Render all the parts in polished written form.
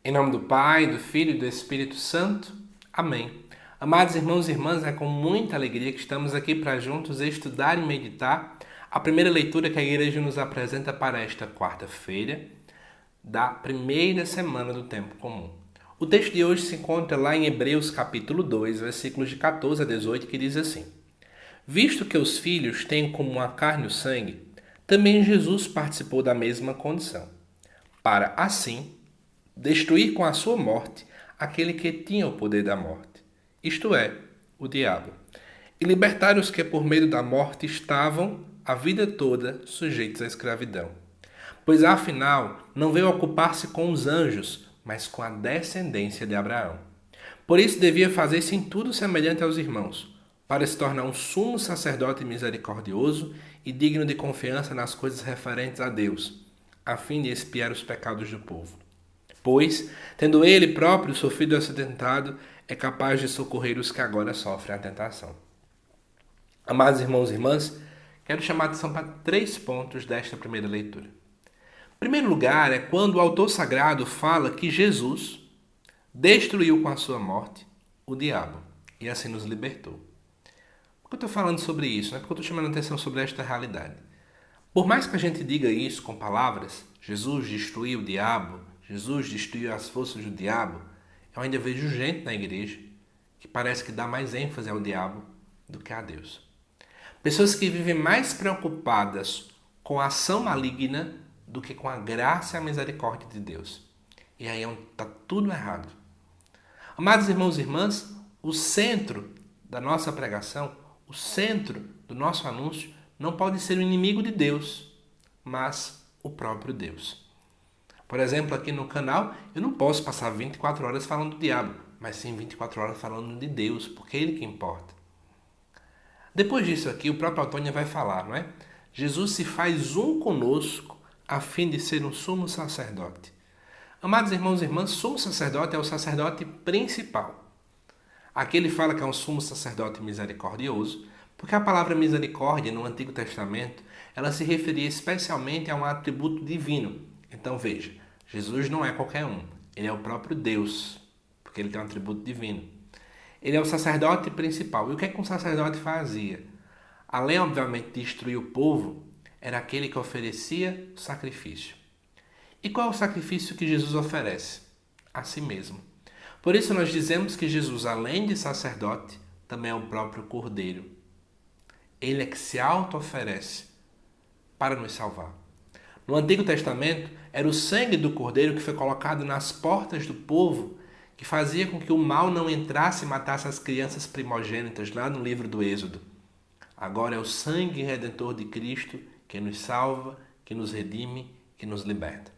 Em nome do Pai, do Filho e do Espírito Santo. Amém. Amados irmãos e irmãs, é com muita alegria que estamos aqui para juntos estudar e meditar a primeira leitura que a Igreja nos apresenta para esta quarta-feira da primeira semana do Tempo Comum. O texto de hoje se encontra lá em Hebreus capítulo 2, versículos de 14 a 18, que diz assim: Visto que os filhos têm como a carne e o sangue, também Jesus participou da mesma condição, para assim destruir com a sua morte aquele que tinha o poder da morte, isto é, o diabo, e libertar os que por medo da morte estavam a vida toda sujeitos à escravidão. Pois afinal não veio ocupar-se com os anjos, mas com a descendência de Abraão. Por isso devia fazer-se em tudo semelhante aos irmãos, para se tornar um sumo sacerdote misericordioso e digno de confiança nas coisas referentes a Deus, a fim de expiar os pecados do povo. Pois, tendo ele próprio sofrido esse tentado, é capaz de socorrer os que agora sofrem a tentação. Amados irmãos e irmãs, quero chamar a atenção para 3 pontos desta primeira leitura. Em primeiro lugar, é quando o autor sagrado fala que Jesus destruiu com a sua morte o diabo e assim nos libertou. Por que eu estou falando sobre isso? Porque eu estou chamando a atenção sobre esta realidade. Por mais que a gente diga isso com palavras, Jesus destruiu o diabo, Jesus destruiu as forças do diabo, eu ainda vejo gente na igreja que parece que dá mais ênfase ao diabo do que a Deus. Pessoas que vivem mais preocupadas com a ação maligna do que com a graça e a misericórdia de Deus. E aí está tudo errado. Amados irmãos e irmãs, o centro da nossa pregação, o centro do nosso anúncio, não pode ser o inimigo de Deus, mas o próprio Deus. Por exemplo, aqui no canal, eu não posso passar 24 horas falando do diabo, mas sim 24 horas falando de Deus, porque é Ele que importa. Depois disso aqui, o próprio Antônio vai falar, não é? Jesus se faz um conosco a fim de ser um sumo sacerdote. Amados irmãos e irmãs, sumo sacerdote é o sacerdote principal. Aqui ele fala que é um sumo sacerdote misericordioso, porque a palavra misericórdia no Antigo Testamento, ela se referia especialmente a um atributo divino. Então veja, Jesus não é qualquer um, ele é o próprio Deus, porque ele tem um atributo divino. Ele é o sacerdote principal. E o que é que um sacerdote fazia? Além, obviamente, de destruir o povo, era aquele que oferecia o sacrifício. E qual é o sacrifício que Jesus oferece? A si mesmo. Por isso nós dizemos que Jesus, além de sacerdote, também é o próprio Cordeiro. Ele é que se auto-oferece para nos salvar. No Antigo Testamento, era o sangue do Cordeiro que foi colocado nas portas do povo, que fazia com que o mal não entrasse e matasse as crianças primogênitas, lá no livro do Êxodo. Agora é o sangue redentor de Cristo que nos salva, que nos redime, que nos liberta.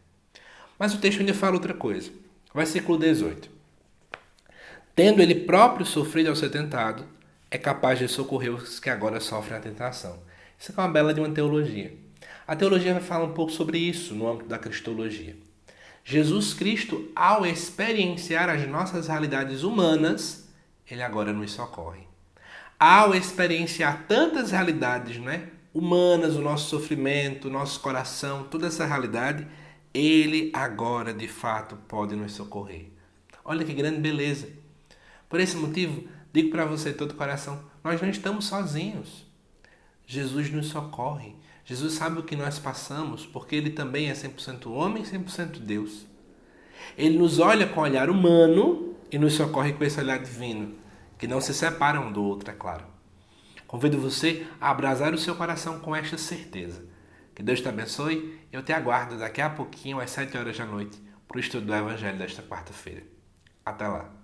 Mas o texto ainda fala outra coisa. Versículo 18. Tendo ele próprio sofrido ao ser tentado, é capaz de socorrer os que agora sofrem a tentação. Isso é uma bela de uma teologia. A teologia vai falar um pouco sobre isso no âmbito da cristologia. Jesus Cristo, ao experienciar as nossas realidades humanas, ele agora nos socorre. Ao experienciar tantas realidades, humanas, o nosso sofrimento, o nosso coração, toda essa realidade, ele agora de fato pode nos socorrer. Olha que grande beleza. Por esse motivo, digo para você de todo o coração, nós não estamos sozinhos. Jesus nos socorre. Jesus sabe o que nós passamos, porque ele também é 100% homem e 100% Deus. Ele nos olha com o olhar humano e nos socorre com esse olhar divino, que não se separam um do outro, é claro. Convido você a abrasar o seu coração com esta certeza. Que Deus te abençoe e eu te aguardo daqui a pouquinho, às 7 horas da noite, para o estudo do Evangelho desta quarta-feira. Até lá.